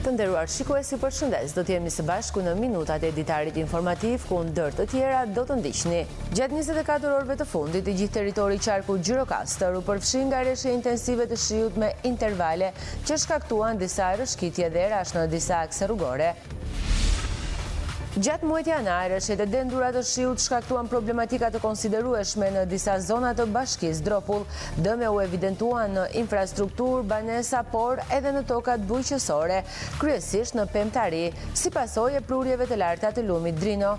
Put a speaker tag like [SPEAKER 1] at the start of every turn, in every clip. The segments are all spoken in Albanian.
[SPEAKER 1] Të nderuar shikuesi, përshëndes. Do të jemi së bashku në minutat e editarit informativ, ku ndër të tjera do të ndiqni. Gjatë 24 orëve të fundit, i gjithë territori i qarkut Gjirokastër u përfshin nga rreshje intensive të shiut me intervale që shkaktuan disa rrëshqitje dhe rash në disa akse rrugore. Gjatë muajit janar, rreshjet e dendura të shiut shkaktuan problematika të konsiderueshme në disa zona të bashkisë Dropull. Dëme u evidentuan në infrastrukturë, banesa, por edhe në tokat bujqësore, kryesisht në Pemtari, si pasojë e prurjeve të larta të lumit Drino.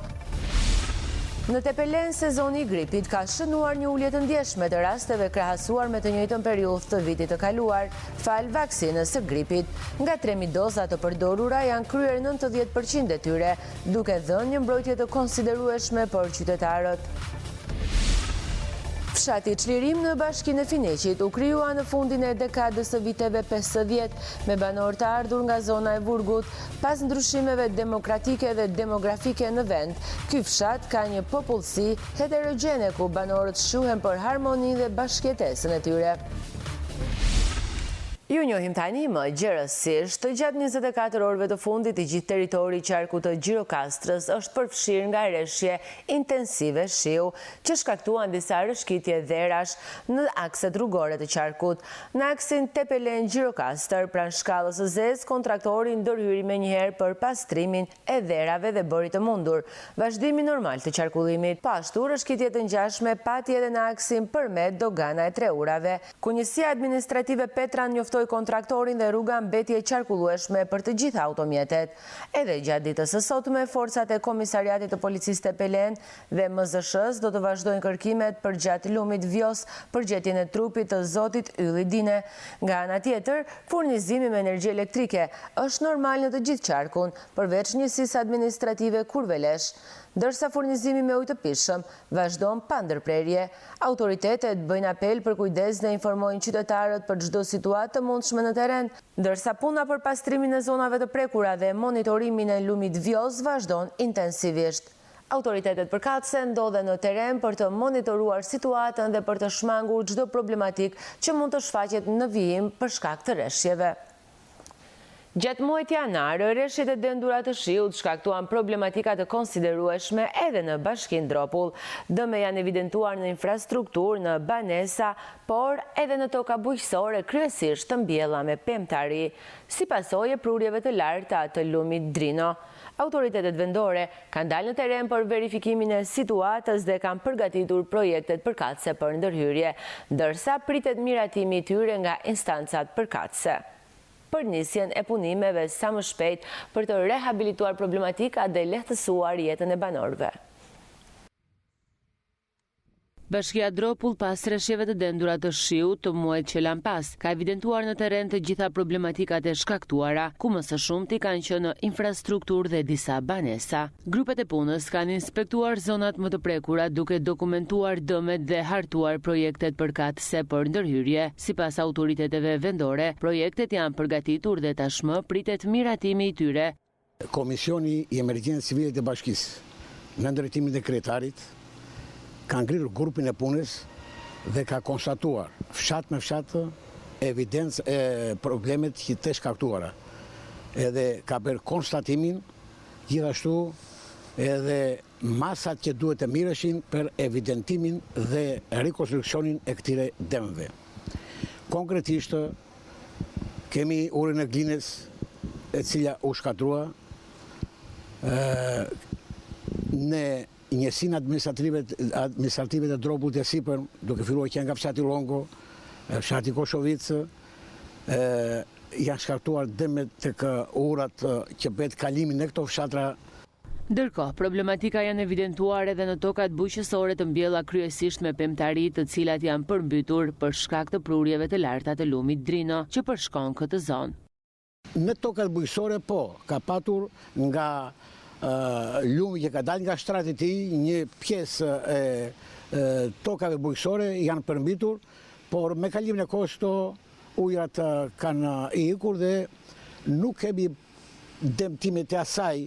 [SPEAKER 1] Në Tepelen, sezoni i gripit ka shënuar një ulje të ndjeshme të rasteve krahasuar me të njëjtën periudhë të vitit të kaluar, fal vaksinës së gripit. Nga 3.000 doza të përdorura janë kryer 90% e tyre, duke dhënë një mbrojtje të konsiderueshme për qytetarët. Fshati Çlirim në bashkinë e Finiqit u krijua në fundin e dekadës së viteve 50 me banor të ardhur nga zona e Burgut, pas ndryshimeve demokratike dhe demografike në vend. Ky fshat ka një popullsi heterogjene ku banorët shuhen për harmoni dhe bashkëjetesën e tyre. Ju njohim tani më gjerësisht, gjatë 24 orëve të fundit, i gjithë territori i qarkut të Gjirokastrës është përfshirë nga rreshje intensive shiu, që shkaktuan disa rrëshqitje dhe rash në akset rrugore të qarkut. Në aksin Tepelen Gjirokastër, pranë shkallës së zezë, kontraktori ndërhyri menjëherë për pastrimin e dherave dhe bëri të mundur vazhdimi normal të qarkullimit. Pashtu, rrëshqitje të ngjashme pati edhe në aksin Përmet Dogana e Treurave. Kunjësia administrative Petra njoftoi kontraktorin dhe rruga mbeti e qarkullueshme për të gjitha automjetet. Edhe gjatë ditës së sotme, forcat e Komisariatit të Policisë Tepelen dhe MZSH-s do të vazhdojnë kërkimet për gjatë lumit Vjos për gjetjen e trupit të zotit Ylli Dine. Nga ana tjetër, furnizimi me energji elektrike është normal në të gjithë qarkun, përveç njësisë administrative Kurvelesh. Ndërsa furnizimi me ujë të pishëm vazhdon pa ndërprerje. Autoritetet bëjnë apel për kujdes dhe informojnë qytetarët për çdo situatë të mundshme në terren, ndërsa puna për pastrimin e zonave të prekura dhe monitorimin e lumit Vjos vazhdon intensivisht. Autoritetet përkatëse ndodhen në terren për të monitoruar situatën dhe për të shmangur çdo problematik që mund të shfaqet në vijim për shkak të rreshjeve. Gjatë muajit janar, rreshjet e dendura të shiut shkaktuan problematika të konsiderueshme edhe në bashkinë Dropull. Dëme janë evidentuar në infrastrukturë, në banesa, por edhe në toka bujqësore, kryesisht të mbjella me Pemtari, si pasojë e prurjeve të larta të lumit Drino. Autoritetet vendore kanë dalë në terren për verifikimin e situatës dhe kanë përgatitur projektet përkatëse për ndërhyrje, ndërsa pritet miratimi i tyre nga instancat përkatëse për nisjen e punimeve sa më shpejt për të rehabilituar problematika dhe lehtësuar jetën e banorëve. Bashkia Dropull, pas rreshjeve të dendura të shiut të muajit që lan pas, ka evidentuar në terren të gjitha problematikat e shkaktuara, ku më së shumti kanë qenë në infrastrukturë dhe disa banesa. Grupet e punës kanë inspektuar zonat më të prekura duke dokumentuar dëmet dhe hartuar projektet përkatëse për ndërhyrje. Sipas autoriteteve vendore, projektet janë përgatitur dhe tashmë pritet miratimi i tyre.
[SPEAKER 2] Komisioni i Emergjencës Civile të Bashkisë, në drejtimin e kryetarit, ka ngritur grupin e punës dhe ka konstatuar fshat me fshat evidencë e problemet që të shkaktuara. Edhe ka bërë konstatimin, gjithashtu edhe masat që duhet të mirëshin për evidentimin dhe rekonstruksionin e këtire dëmeve. Konkretisht, kemi urën e Glines, e cila u shkatrua në njësinë administrative të Dropullit e sipër, duke filluar që nga fshati Longo, fshati Koshovicë, janë shkaktuar dëmet tek urat që bëhet kalimin në këto fshatra.
[SPEAKER 1] Ndërkohë, problematika janë evidentuar edhe në tokat bujqësore të mbjella kryesisht me Pemtari, të cilat janë përmbytur për shkak të prurjeve të larta të lumit Drino që përshkon këtë zonë.
[SPEAKER 2] Në tokat bujqësore ka patur nga lumi që ka dalë nga shtrati i tij, një pjesë e tokave bujqësore janë përmbytur, por me kalimin e kohës ujrat kanë ikur dhe nuk kemi dëmtimet e asaj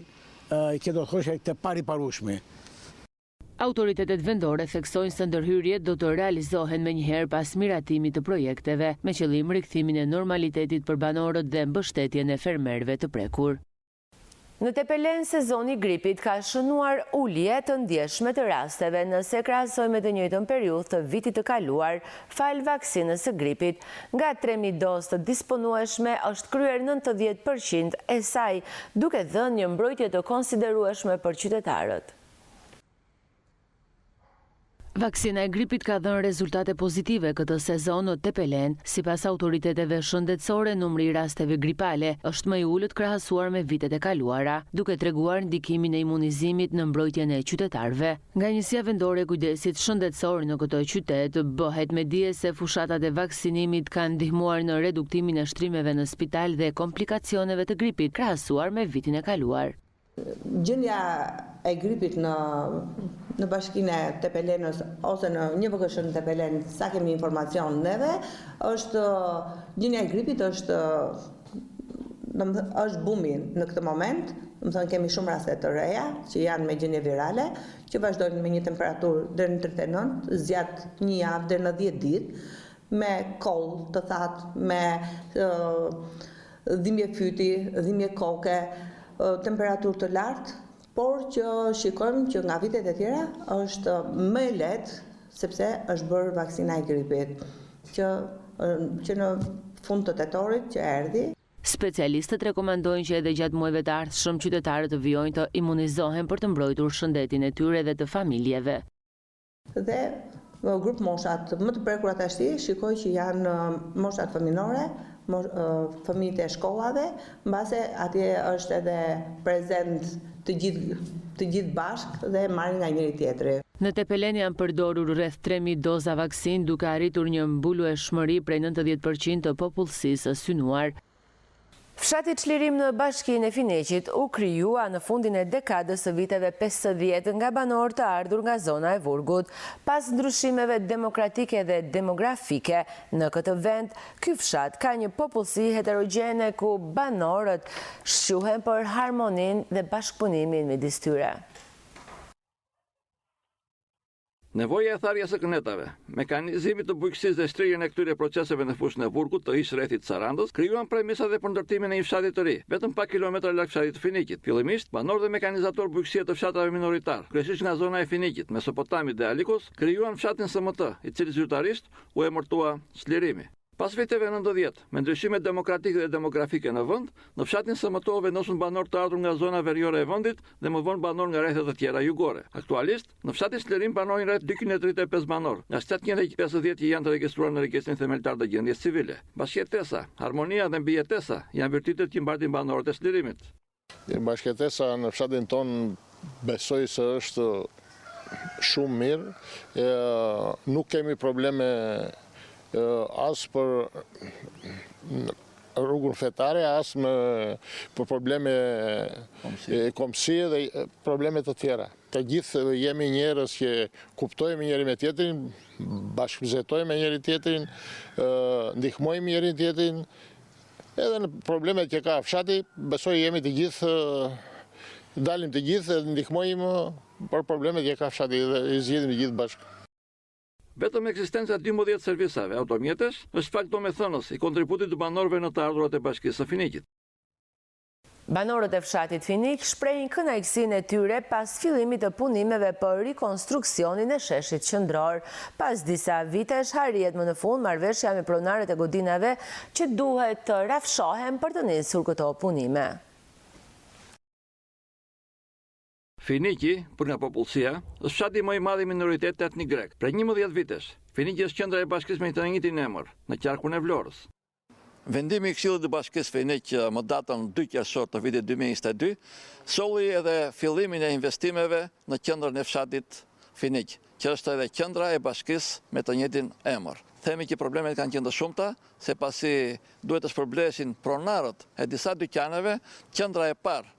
[SPEAKER 2] që do të thoshte të pariparueshme.
[SPEAKER 1] Autoritetet vendore theksojnë se ndërhyrjet do të realizohen menjëherë pas miratimit të projekteve, me qëllim rikthimin e normalitetit për banorët dhe mbështetjen e fermerëve të prekur. Në Tepelen, sezoni i gripit ka shënuar ulje të ndjeshme të rasteve nëse krahasojmë me të njëjtën periudhë të vitit të kaluar fal vaksinës së gripit. Nga 3.000 dozë të disponueshme është kryer 90% e saj, duke dhënë një mbrojtje të konsiderueshme për qytetarët. Vaksina e gripit ka dhënë rezultate pozitive këtë sezon në Tepelen. Sipas autoriteteve shëndetësore, numri i rasteve gripale është më i ulët krahasuar me vitet e kaluara, duke treguar ndikimin e imunizimit në mbrojtjen e qytetarëve. Nga Njësia Vendore e Kujdesit Shëndetësor në këtë qytet bëhet me dije se fushatat e vaksinimit kanë ndihmuar në reduktimin e shtrimeve në spital dhe komplikacioneve të gripit krahasuar me vitin e kaluar.
[SPEAKER 3] Gjendja e gripit në bashkinë e Tepelenës ose në një VKSH në Tepelen, sa kemi informacion neve, është gjendja e gripit është bumi në këtë moment. Më thënë kemi shumë raste të reja që janë me gjendje virale, që vazhdojnë me një temperaturë deri në 39, zgjat një javë deri në 10 ditë, me koll të thatë, me dhimbje fyti, dhimbje koke, temperaturë të lartë, por që shikojmë që nga vitet e tjera është më e lehtë sepse është bërë vaksina e gripit, që në fund të tetorit që erdhi.
[SPEAKER 1] Specialistët rekomandojnë që edhe gjatë muajve të ardhshëm qytetarët të vijojnë të imunizohen për të mbrojtur shëndetin e tyre dhe të familjeve.
[SPEAKER 3] Dhe grup moshat më të prekura tashti shikoj që janë moshat fëminore, fëmijët e shkollave, mbase atje është edhe prezent të gjithë bashkë dhe marrin nga njëri tjetri.
[SPEAKER 1] Në Tepelen janë përdorur rreth 3.000 doza vaksin, duke arritur një mbulueshmëri prej 90% të popullsisë së synuar. Fshati Çlirim në bashkinë e Fineqit u krijua në fundin e dekadës së viteve 50 nga banorë të ardhur nga zona e Vurgut. Pas ndryshimeve demokratike dhe demografike në këtë vend, ky fshat ka një popullsi heterogjene ku banorët shquhen për harmoninë dhe bashkëpunimin midis tyre.
[SPEAKER 4] Nevoja e tharjes së kënetave, mekanizmi të bujqësisë dhe shtrirjen e këtyre proceseve në fushën e Vurgut të ish rrethit Sarandës krijuan premisat dhe për ndërtimin e një fshati të ri, vetëm pak kilometra larg fshatit të Finikit. Fillimisht, banorë dhe mekanizator bujqësie të fshatave minoritar, kryesisht nga zona e Finikit, Mesopotamit dhe Alikos, krijuan fshatin SMT, i cili zyrtarisht u emërtua Çlirimi. Pas viteve 90, me ndryshimet demokratike dhe demografike në vend, në fshatin SMT vendosun banorë të ardhur nga zona veriore e vendit dhe më vonë banorë nga rrethet të tjera jugore. Aktualisht, në fshatin Çlirim banojnë rreth 235 banorë, nga 750 që janë të regjistruar në regjistrin themeltar të gjendjes civile. Bashkëjetesa, harmonia dhe mbijetesa janë virtytet që mbartin banorët e Çlirimit.
[SPEAKER 5] Bashkëjetesa në fshatin ton besoj se është shumë mirë, nuk kemi probleme as për rrugën fetare, as për probleme komsie dhe probleme të tjera. Të gjithë jemi njerëz që kuptojmë njëri me tjetrin, bashkëzetojmë njëri tjetrin, ndihmojmë njëri tjetrin, edhe në problemet që ka fshati, besoj jemi të gjithë, dalim të gjithë dhe ndihmojmë për problemet që ka fshati dhe i zgjidhim të gjithë bashkë.
[SPEAKER 4] Vetëm ekzistenca 12 servisave automjetesh është fakt domethënës i kontributit të banorëve në të ardhurat e Bashkisë së Finikit.
[SPEAKER 1] Banorët e fshatit Finik shprehin kënaqësinë e tyre pas fillimit të punimeve për rikonstruksionin e sheshit qendror. Pas disa vitesh harriet më në fund marrëveshja me pronarët e godinave që duhet të rafshohen për të nisur këto punime.
[SPEAKER 4] Finiki, për nga popullsia, është fshati më i madh i minoritet etnik grek. Prej 11 vitesh, Finiki është qendra e bashkisë me të njëjtin emër, në qarkun e Vlorës.
[SPEAKER 6] Vendimi i Këshillit të Bashkisë Finik më datën 2 qershor të vitit 2022 solli edhe fillimin e investimeve në qendrën e fshatit Finik, që është edhe qendra e bashkisë me të njëjtin emër. Themi që problemet kanë qenë të shumta, se pasi duhet të shpërblesin pronarët e disa dyqaneve, qendra e parë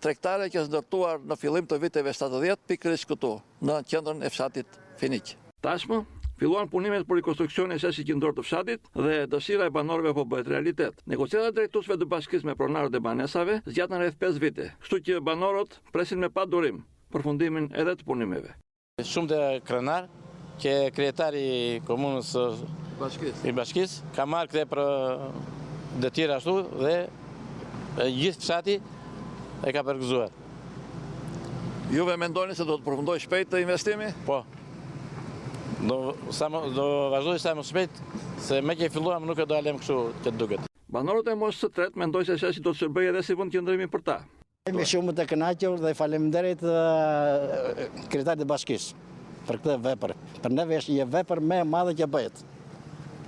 [SPEAKER 6] tregtare që është ndërtuar në fillim të viteve 70 pikërisht këtu, në qendrën e fshatit Finik.
[SPEAKER 4] Tashmë, filluan punimet për rikonstruksionin e sheshit qendror të fshatit dhe dëshira e banorëve po bëhet realitet. Negociatat drejtuesve të bashkisë me pronarët e banesave zgjatën rreth 5 vite, kështu që banorët presin me padurim përfundimin edhe të punimeve.
[SPEAKER 7] Shumë të krenar, që kryetari i komunës i Bashkisë ka marrë këte për detyrë ashtu dhe gjithë fshati e ka përgëzuar.
[SPEAKER 6] Juve mendoni se do të përfundoj shpejt të investimi?
[SPEAKER 7] Po. Do vazhdoj sa më shpejt, se me që filluam nuk e do alem kështu që të duket.
[SPEAKER 4] Banorët e moshës së tretë mendojnë se sheshi do të shërbejë edhe si vend qëndrimi për ta.
[SPEAKER 8] Jemi shumë të kënaqur dhe faleminderit kryetarit të Bashkisë për këtë vepër. Për neve është një vepër më e madhe që bëhet.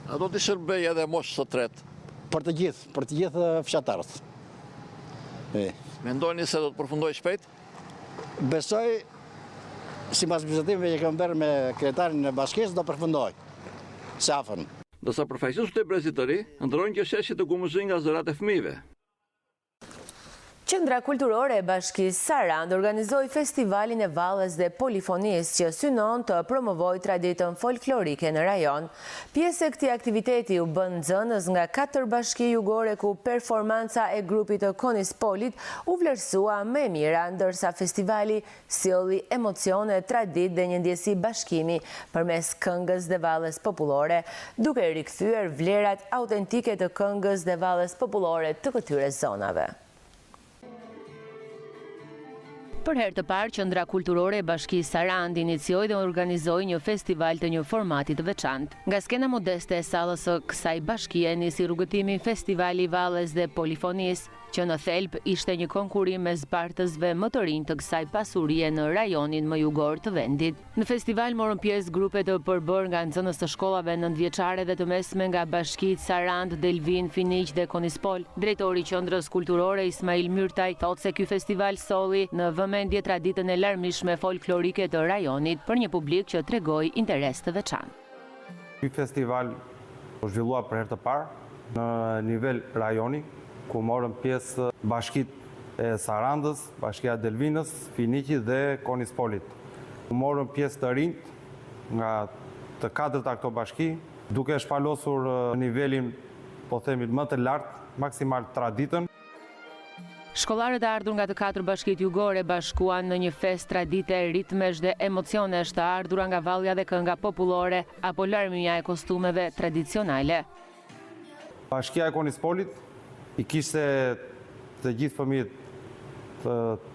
[SPEAKER 6] A do të shërbejë edhe moshës së tretë?
[SPEAKER 8] Për të gjithë fshatarët.
[SPEAKER 6] Mendoni se do të përfundoj shpejt?
[SPEAKER 8] Besoj, sipas bisedimeve që kam bërë me kryetarin e Bashkisë, do përfundoj. Se afën.
[SPEAKER 4] Ndërsa përfaqësuesit e Brezit të Ri ndrojnë që sheshi të gumëzhin nga zërat e fëmijëve.
[SPEAKER 1] Qendra Kulturore e Bashkisë Sarandë organizoi festivalin e valles dhe polifonisë që synon të promovojë traditën folklorike në rajon. Pjesë e këtij aktiviteti u bën nxënës nga 4 bashki jugore ku performanca e grupit të Konispolit u vlerësua më e mira, ndërsa festivali sjolli emocione, traditë dhe një ndjesi bashkimi përmes këngës dhe valles popullore, duke rikthyer vlerat autentike të këngës dhe valles popullore të këtyre zonave. Për herë të parë, Qendra Kulturore e Bashkisë Sarandë inicioi dhe organizoi një festival të një formati të veçantë. Nga skena modeste e sallës së kësaj bashkie nisi rrugëtimi Festivali i Valles dhe Polifonisë, që në thelb ishte një konkurim mes bartësve më të rinj të kësaj pasurie në rajonin më jugor të vendit. Në festival morën pjesë grupe të përbërë nga nxënës të shkollave nëntëvjeçare dhe të mesme nga bashkitë Sarandë, Delvin, Finiq dhe Konispol. Drejtori i Qendrës Kulturore Ismail Myrtaj thotë se ky festival solli në vëmendje traditën e larmishme folklorike të rajonit për një publik që tregoi interes të veçantë.
[SPEAKER 9] Ky festival u zhvillua për herë të parë në nivel rajoni, ku morën pjesë bashkitë e Sarandës, bashkia Delvinës, Finiqit dhe Konispolit. Morën pjesë të rinjt nga të 4 këto bashki, duke shpalosur nivelin, po themi, më të lartë, maksimal traditën.
[SPEAKER 1] Shkollarët e ardhur nga të 4 bashkitë jugore bashkuan në një fest tradite, ritmesh dhe emocionesh të ardhura nga vallja dhe kënga popullore apo larmia e kostumeve tradicionale.
[SPEAKER 9] Bashkia e Konispolit i kishte të gjithë fëmijët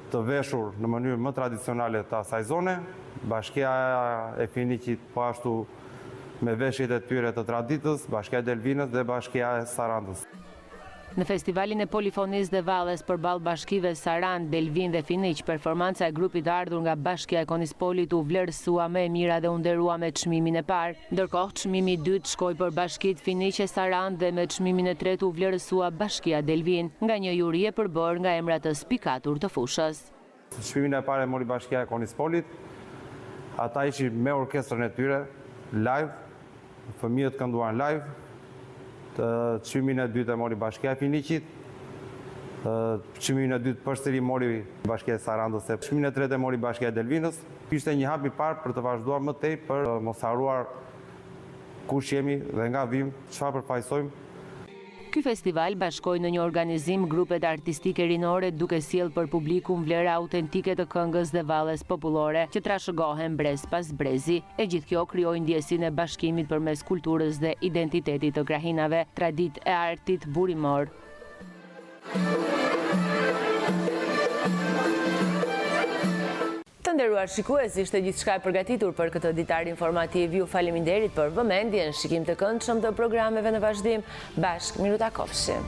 [SPEAKER 9] të veshur në mënyrë më tradicionale të asaj zone, bashkia e Finiqit po ashtu me veshjet e tyre të traditës, bashkia e Delvinës dhe bashkia e Sarandës.
[SPEAKER 1] Në festivalin e polifonisë dhe valles përballë bashkive Sarandë, Delvin dhe Finiq, performanca e grupit ardhur nga bashkia e Konispolit u vlerësua më e mira dhe u nderua me çmimin e parë. Ndërkohë çmimi i dytë shkoi për bashkitë Finiq e Sarandë dhe me çmimin e tretë u vlerësua bashkia Delvin nga një juri e përbërë nga emra të spikatur të fushës.
[SPEAKER 9] Çmimin e parë mori bashkia e Konispolit. Ata ishin me orkestrën e tyre live, fëmijët kënduan live. Çmimin e dytë e mori bashkia e Finiqit, çmimin e dytë përsëri mori bashkia e Sarandës, çmimin e tretë e mori bashkia e Delvinës. Ishte një hap i parë për të vazhduar më tej për mos harruar kush jemi dhe nga vim, çfarë përfaqësojmë.
[SPEAKER 1] Ky festival bashkoi në një organizim grupet artistike rinore duke sjellë për publikum vlera autentike të këngës dhe valles popullore që trashëgohen brez pas brezi. E gjithë kjo krijoi ndjesinë e bashkimit përmes kulturës dhe identitetit të krahinave, traditë e artit burimor. Të nderuar shikues, ishte gjithçka e përgatitur për këtë ditar informativ. Ju faleminderit për vëmendjen, shikim të këndshëm të programeve në vazhdim. Bashkë, miru takofshim.